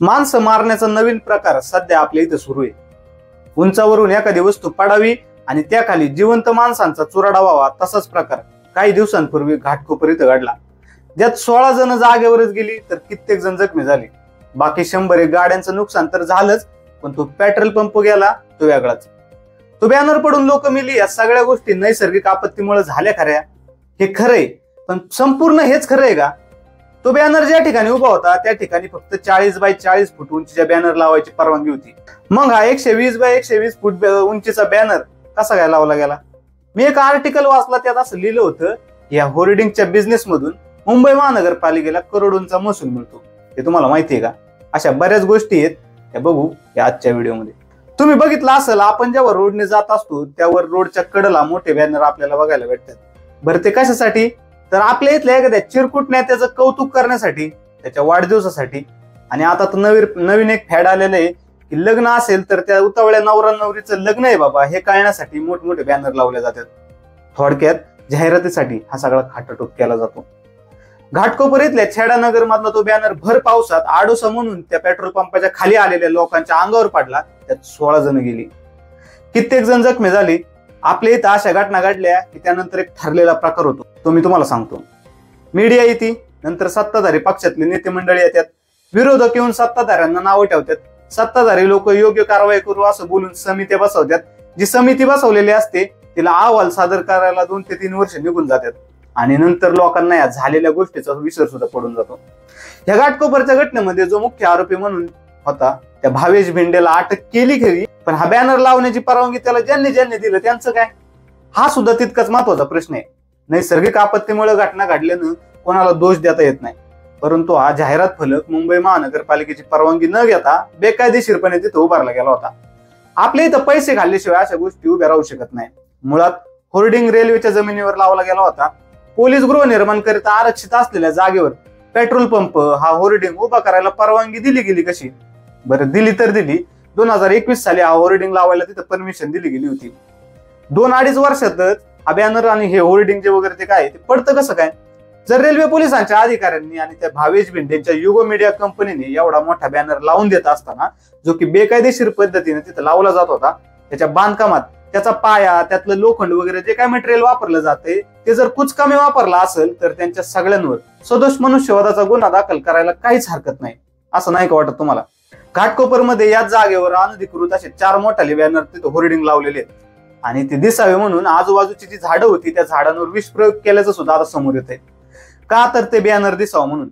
माणसं मारण्याचा नवीन प्रकार सध्या आपल्या इथं सुरू आहे। उंचावरून एखादी वस्तू पडावी आणि त्याखाली जिवंत माणसांचा चुराडा व्हावा तसाच प्रकार काही दिवसांपूर्वी घाटकोपर इथं घडला, ज्यात 16 जण जागेवरच गेली तर कित्येक जण जखमी झाले। बाकी 100 गाड्यांचं नुकसान तर झालंच, पण तो पेट्रोल पंप गेला तो वेगळाच। तो बॅनर पडून लोक मेली, या सगळ्या गोष्टी नैसर्गिक आपत्तीमुळे झाल्या खऱ्या, हे खरंय, पण संपूर्ण हेच खरंय का? तो बॅनर ज्या ठिकाणी उभा होता त्या ठिकाणी फक्त 40 बाय 40 फूट उंचीच्या बॅनर लावायची परवानगी होती। मग हा 120 बाय 120 फूट उंचीचा बॅनर कसा काय लावला गेला? मी एक आर्टिकल वाचला, त्यात असं लिहिलं होतं, या होर्डिंगच्या बिझनेस मधून मुंबई महानगरपालिकेला करोडोंचा महसूल मिळतो। हे तुम्हाला माहिती आहे का? अशा बऱ्याच गोष्टी आहेत, त्या बघू या आजच्या व्हिडिओमध्ये। तुम्ही बघितलं असेल, आपण जेव्हा रोडने जात असतो त्यावर रोडच्या कडेला मोठे बॅनर आपल्याला बघायला भेटतात। बरं, ते कशासाठी? तर आपल्या इथल्या एखाद्या चिरकुट नेत्याचं कौतुक करण्यासाठी, त्याच्या वाढदिवसासाठी। आणि आता तर नवीन एक फॅड आलेलं आहे की लग्न असेल तर त्या उतावळ्या नवरा नवरीचं लग्न आहे बाबा हे कळण्यासाठी मोठमोठे बॅनर लावले जातात। थोडक्यात जाहिरातीसाठी हा सगळा खाटाटोप केला जातो। घाटकोपर इथल्या छेडानगर मधला तो बॅनर भर पावसात आडोसा म्हणून त्या पेट्रोल पंपाच्या खाली आलेल्या लोकांच्या अंगावर पडला, त्यात 16 जण गेली, कित्येक जण जखमी झाली। आपल्या इथं अशा घटना घडल्या की त्यानंतर एक ठरलेला प्रकार होतो, तो मी तुम्हाला सांगतो। मीडिया येते, नंतर सत्ताधारी पक्षातले नेते मंडळी येतात, विरोधक येऊन सत्ताधाऱ्यांना नावं ठेवतात, सत्ताधारी लोक योग्य कारवाई करू असं बोलून समिती बसवतात। जी समिती बसवलेली असते तिला अहवाल सादर करायला 2 ते 3 वर्ष निघून जातात, आणि नंतर लोकांना या झालेल्या गोष्टीचा विसर सुद्धा पडून जातो। या घाटकोपरच्या घटनेमध्ये जो मुख्य आरोपी म्हणून होता त्या भावेश भिंडेला अटक केली खरी, पण हा बॅनर लावण्याची परवानगी त्याला ज्यांनी दिलं त्यांचं काय? हा सुद्धा तितकाच महत्वाचा प्रश्न आहे। नैसर्गिक आपत्तीमुळे घटना घडल्यानं कोणाला दोष देता येत नाही, परंतु हा जाहिरात फलक मुंबई महानगरपालिकेची परवानगी न घेता बेकायदेशीरपणे तिथे उभारला गेला होता। आपल्या इथं पैसे घालल्याशिवाय अशा गोष्टी उभ्या राहू शकत नाही। मुळात होर्डिंग रेल्वेच्या जमिनीवर लावला गेला होता। पोलीस गृहनिर्माण करिता आरक्षित असलेल्या जागेवर पेट्रोल पंप हा होर्डिंग उभा करायला परवानगी दिली गेली कशी? बरं, दिली तर दिली। 2021 साली हा होर्डिंग लावायला तिथं परमिशन दिली गेली होती। 2-2.5 वर्षातच हा बॅनर आणि हे होर्डिंग जे वगैरे ते काय ते पडतं कसं काय? जर रेल्वे पोलिसांच्या अधिकाऱ्यांनी आणि त्या भावेश भिंडेंच्या युगो मीडिया कंपनीने एवढा मोठा बॅनर लावून देत असताना, जो की बेकायदेशीर पद्धतीने तिथं लावला जात होता, त्याच्या बांधकामात त्याचा पाया, त्यातलं लोखंड वगैरे जे काय मटेरियल वापरलं जाते ते जर कुचकामी वापरला असेल तर त्यांच्या सगळ्यांवर सदोष मनुष्यवधाचा गुन्हा दाखल करायला काहीच हरकत नाही, असं नाही का वाटत तुम्हाला? घाटकोपरमध्ये याच जागेवर अनधिकृत असे 4 मोठाले बॅनर तिथं होर्डिंग लावलेले आहेत, आणि ते दिसावे म्हणून आजूबाजूची जी झाडं होती त्या झाडांवर विषप्रयोग केल्याचं सुद्धा आता समोर येत आहे। का? तर ते बॅनर दिसावं म्हणून।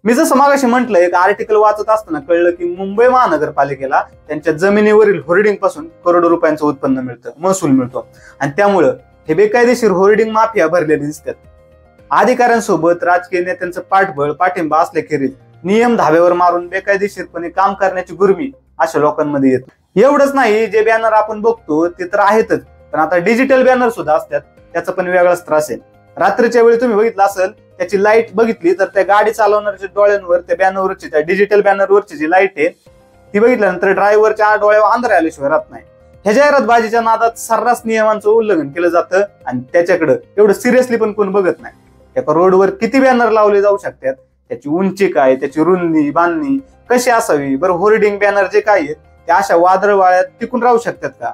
मी जसं मागाशी म्हटलं, एक आर्टिकल वाचत असताना कळलं की मुंबई महानगरपालिकेला त्यांच्या जमिनीवरील होर्डिंग पासून करोडो रुपयांचं उत्पन्न मिळतं, महसूल मिळतो, आणि त्यामुळं हे बेकायदेशीर होर्डिंग माफिया भरलेले दिसतात। अधिकाऱ्यांसोबत राजकीय नेत्यांचं पाठिंबा असल्याखेरीज नियम धाब्यावर मारून बेकायदेशीरपणे काम करण्याची गुर्मी अशा लोकांमध्ये येतो। एवढंच नाही, जे बॅनर आपण बघतो ते तर आहेतच, पण आता डिजिटल बॅनर सुद्धा असतात, त्याचा पण वेगळाच त्रास आहे। रात्रीच्या वेळी तुम्ही बघितलं असेल, त्याची लाईट बघितली तर त्या गाडी चालवणाऱ्याच्या डोळ्यांवर त्या बॅनरवरची, त्या डिजिटल बॅनरवरची जी लाईट आहे ती बघितल्यानंतर ड्रायव्हरच्या डोळ्यावर आंधळे आल्याशिवाय राहत नाही। ह्या जाहिरातबाजीच्या नादात सर्रास नियमांचं उल्लंघन केलं जातं, आणि त्याच्याकडे एवढं सिरियसली पण कोण बघत नाही। एका रोडवर किती बॅनर लावले जाऊ शकतात, त्याची उंची काय, त्याची रुंदी बांधणी कशी असावी? बरं, होर्डिंग बॅनर जे काय आहेत त्या अशा वादळ वाळ्यात टिकून राहू शकतात का?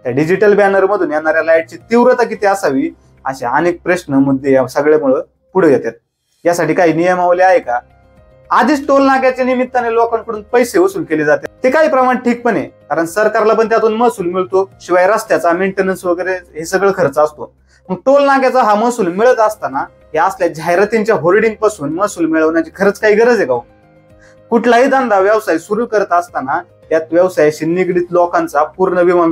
त्या डिजिटल बॅनर मधून येणाऱ्या लाईटची तीव्रता किती असावी? असे अनेक प्रश्न मुद्दे या सगळ्यामुळे पुढे येतात। यासाठी काही नियमावली आहे का? आधीच टोल नाक्याच्या निमित्ताने लोकांकडून पैसे वसूल केले जाते, ते काही प्रमाण ठीक पण आहे, कारण सरकारला पण त्यातून महसूल मिळतो, शिवाय रस्त्याचा मेंटेनन्स वगैरे हे सगळं खर्च असतो। मग टोल नाक्याचा हा महसूल मिळत असताना या असल्या जाहिरातींच्या होर्डिंग पासून महसूल मिळवण्याची खरंच काही गरज आहे का? कुठलाही धंदा व्यवसाय सुरू करत असताना त्यात व्यवसायाशी निगडीत लोकांचा पूर्ण विमा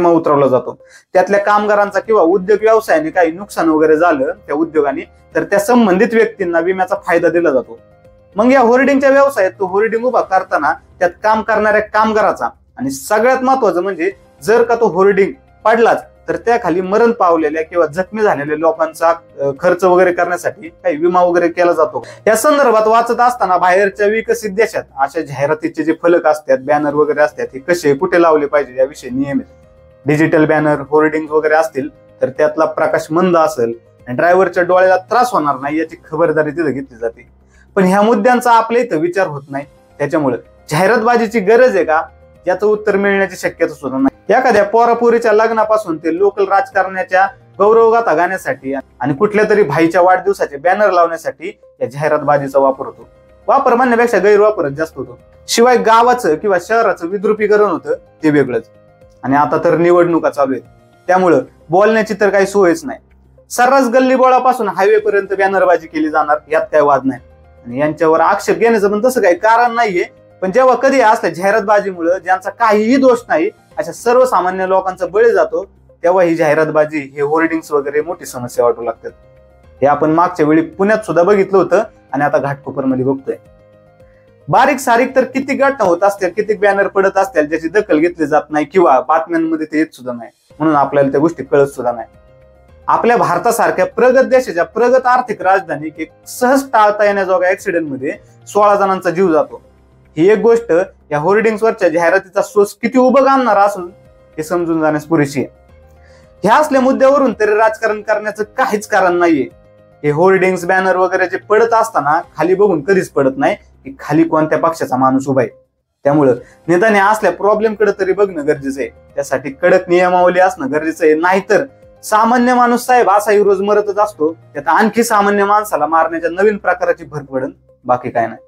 उतरवला जातो। त्यातल्या कामगारांचा किंवा उद्योग व्यवसायाने काही नुकसान वगैरे झालं त्या उद्योगाने तर त्या संबंधित व्यक्तींना विम्याचा फायदा दिला जातो। मग या होर्डिंगच्या व्यवसायात तो होर्डिंग उभा करताना त्यात काम करणाऱ्या कामगाराचा, आणि सगळ्यात महत्वाचं म्हणजे जर का तो होर्डिंग पडलाच तर त्याखाली मरण पावलेल्या किंवा जखमी झालेल्या लोकांचा खर्च वगैरे करण्यासाठी काही विमा वगैरे केला जातो। या संदर्भात वाचत असताना बाहेरच्या विकसित देशात अशा जाहिरातीचे जे फलक असतात, बॅनर वगैरे असतात, हे कसे कुठे लावले पाहिजे याविषयी नियम आहेत। डिजिटल बॅनर होर्डिंग वगैरे असतील तर त्यातला प्रकाश मंद असेल आणि ड्रायव्हरच्या डोळ्याला त्रास होणार नाही याची खबरदारी तिथे घेतली जाते। पण ह्या मुद्द्यांचा आपल्या इथं विचार होत नाही। त्याच्यामुळे जाहिरातबाजीची गरज आहे का, याचं उत्तर मिळण्याची शक्यता सुद्धा नाही. एखाद्या पोरापोरीच्या लग्नापासून ते लोकल राजकारण्याच्या गौरवगाथा गाण्यासाठी आणि कुठल्या तरी भाईच्या वाढदिवसाचे बॅनर लावण्यासाठी या जाहिरातबाजीचा वापर होतो. वापर म्हणण्यापेक्षा गैरवापरच जास्त होतो. शिवाय गावाचं किंवा शहराचं विद्रुपीकरण होतं ते वेगळंच. आणि आता तर निवडणुका चालू आहेत, त्यामुळं बोलण्याची तर काही सोयच नाही. सर्रास गल्लीबोळापासून हायवे पर्यंत बॅनरबाजी केली जाणार, यात काही वाद नाही. आणि यांच्यावर आक्षेप घेण्याचं पण तसं काही कारण नाहीये. पण जेव्हा कधी असल्या जाहिरातबाजीमुळे ज्यांचा काहीही दोष नाही अशा सर्वसामान्य लोकांचा बळी जातो, तेव्हा ही जाहिरातबाजी, हे होर्डिंग्स वगैरे मोठी समस्या वाटू लागतात. हे आपण मागच्या वेळी पुण्यात सुद्धा बघितलं होतं आणि आता घाटकोपरमध्ये बघतोय. बारीक सारीक तर किती घटना होत असतील, किती बॅनर पडत असतील ज्याची दखल घेतली जात नाही किंवा बातम्यांमध्ये ते येत सुद्धा नाही, म्हणून आपल्याला त्या गोष्टी कळत सुद्धा नाही. आपल्या भारतासारख्या प्रगत देशाच्या प्रगत आर्थिक राजधानीत एक सहज टाळता येण्याजोगा ऍक्सिडेंट मध्ये 16 जणांचा जीव जातो. ही एक गोष्ट या होर्डिंग्सवरच्या जाहिरातीचा सोस किती उभं आणणार असून हे समजून जाण्यास पुरेशी आहे. ह्या असल्या मुद्द्यावरून तरी राजकारण करण्याचं काहीच कारण नाहीये. हे होर्डिंग्स बॅनर वगैरे जे पडत असताना खाली बघून कधीच पडत नाही की खाली कोणत्या पक्षाचा माणूस उभा आहे. त्यामुळं निदान असल्या प्रॉब्लेम कडे तरी बघणं गरजेचं आहे. त्यासाठी कडक नियमावली असणं गरजेचं आहे. नाहीतर सामान्य माणूस साहेब असाही रोज मरतच असतो, त्यात आणखी सामान्य माणसाला मारण्याच्या नवीन प्रकाराची भर पडन, बाकी काय नाही.